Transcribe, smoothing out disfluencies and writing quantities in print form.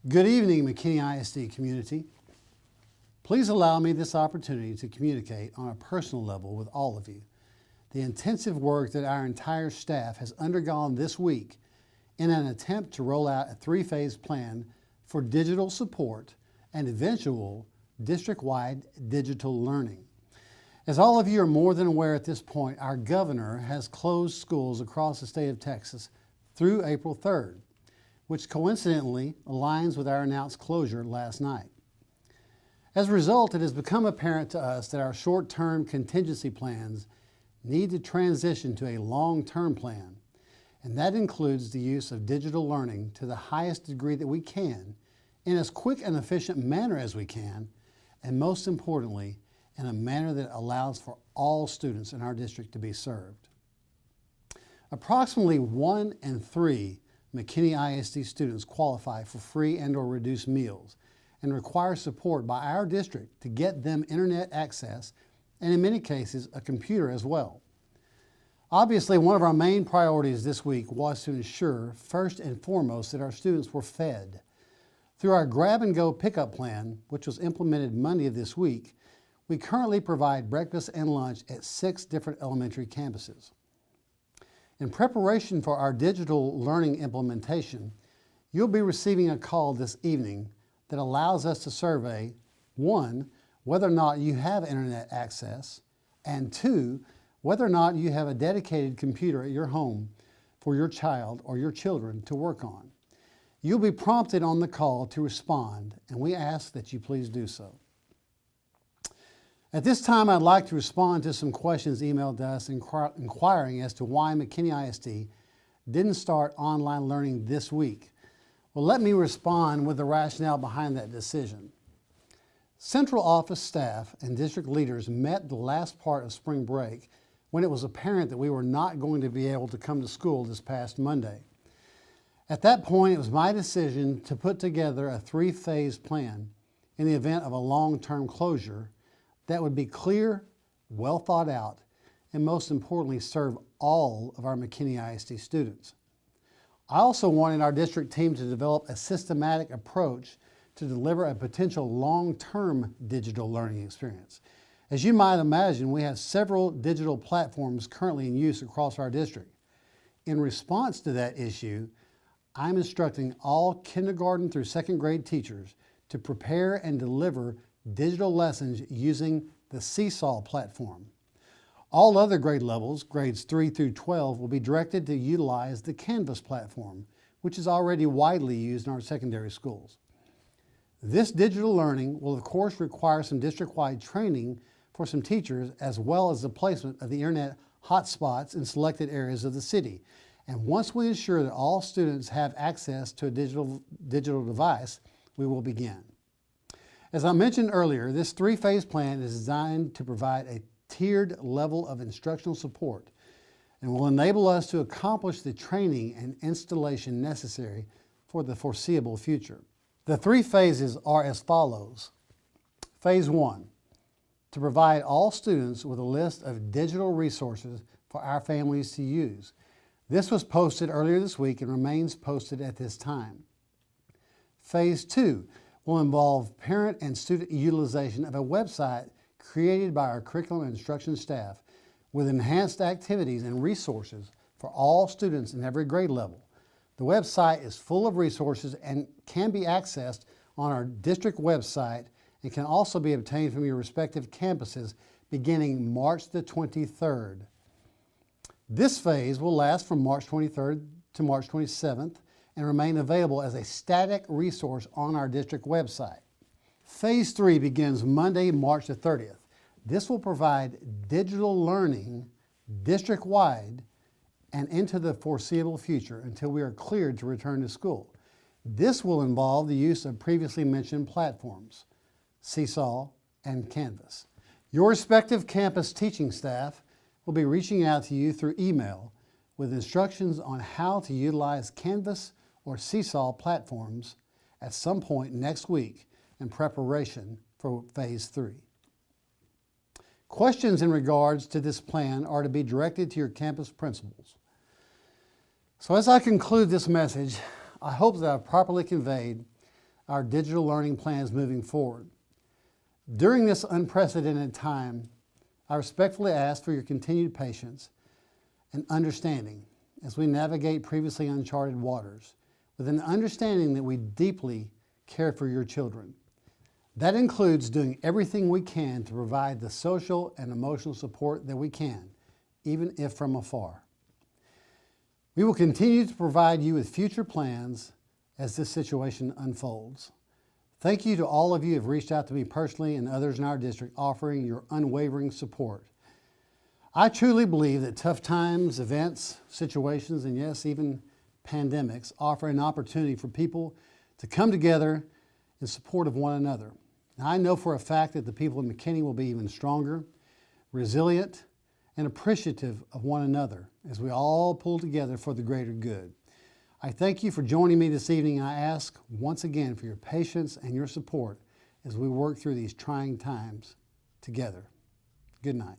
Good evening, McKinney ISD community. Please allow me this opportunity to communicate on a personal level with all of you. The intensive work that our entire staff has undergone this week in an attempt to roll out a three-phase plan for digital support and eventual district-wide digital learning. As all of you are more than aware at this point, our governor has closed schools across the state of Texas through April 3rd, which coincidentally aligns with our announced closure last night. As a result, it has become apparent to us that our short-term contingency plans need to transition to a long-term plan, and that includes the use of digital learning to the highest degree that we can, in as quick and efficient manner as we can, and most importantly, in a manner that allows for all students in our district to be served. Approximately 1 in 3 McKinney ISD students qualify for free and/or reduced meals and require support by our district to get them internet access and in many cases a computer as well. Obviously, one of our main priorities this week was to ensure first and foremost that our students were fed. Through our grab-and-go pickup plan, which was implemented Monday of this week, we currently provide breakfast and lunch at 6 different elementary campuses. In preparation for our digital learning implementation, you'll be receiving a call this evening that allows us to survey, 1, whether or not you have internet access, and 2, whether or not you have a dedicated computer at your home for your child or your children to work on. You'll be prompted on the call to respond, and we ask that you please do so. At this time, I'd like to respond to some questions emailed to us inquiring as to why McKinney ISD didn't start online learning this week. Well, let me respond with the rationale behind that decision. Central office staff and district leaders met the last part of spring break when it was apparent that we were not going to be able to come to school this past Monday. At that point, it was my decision to put together a 3-phase plan in the event of a long-term closure that would be clear, well thought out, and most importantly, serve all of our McKinney ISD students. I also wanted our district team to develop a systematic approach to deliver a potential long-term digital learning experience. As you might imagine, we have several digital platforms currently in use across our district. In response to that issue, I'm instructing all kindergarten through 2nd grade teachers to prepare and deliver digital lessons using the Seesaw platform. All other grade levels, grades 3 through 12, will be directed to utilize the Canvas platform, which is already widely used in our secondary schools. This digital learning will of course require some district-wide training for some teachers, as well as the placement of the internet hotspots in selected areas of the city. And once we ensure that all students have access to a digital device, we will begin. As I mentioned earlier, this 3-phase plan is designed to provide a tiered level of instructional support and will enable us to accomplish the training and installation necessary for the foreseeable future. The 3 phases are as follows. Phase 1, to provide all students with a list of digital resources for our families to use. This was posted earlier this week and remains posted at this time. Phase 2 will involve parent and student utilization of a website created by our curriculum and instruction staff with enhanced activities and resources for all students in every grade level. The website is full of resources and can be accessed on our district website and can also be obtained from your respective campuses beginning March the 23rd. This phase will last from March 23rd to March 27th and remain available as a static resource on our district website. Phase 3 begins Monday, March the 30th. This will provide digital learning district-wide and into the foreseeable future until we are cleared to return to school. This will involve the use of previously mentioned platforms, Seesaw and Canvas. Your respective campus teaching staff will be reaching out to you through email with instructions on how to utilize Canvas or Seesaw platforms at some point next week in preparation for Phase 3. Questions in regards to this plan are to be directed to your campus principals. So as I conclude this message, I hope that I've properly conveyed our digital learning plans moving forward. During this unprecedented time, I respectfully ask for your continued patience and understanding as we navigate previously uncharted waters, with an understanding that we deeply care for your children. That includes doing everything we can to provide the social and emotional support that we can, even if from afar. We will continue to provide you with future plans as this situation unfolds. Thank you to all of you who have reached out to me personally and others in our district offering your unwavering support. I truly believe that tough times, events, situations, and yes, even pandemics offer an opportunity for people to come together in support of one another. Now, I know for a fact that the people in McKinney will be even stronger, resilient, and appreciative of one another as we all pull together for the greater good. I thank you for joining me this evening. I ask once again for your patience and your support as we work through these trying times together. Good night.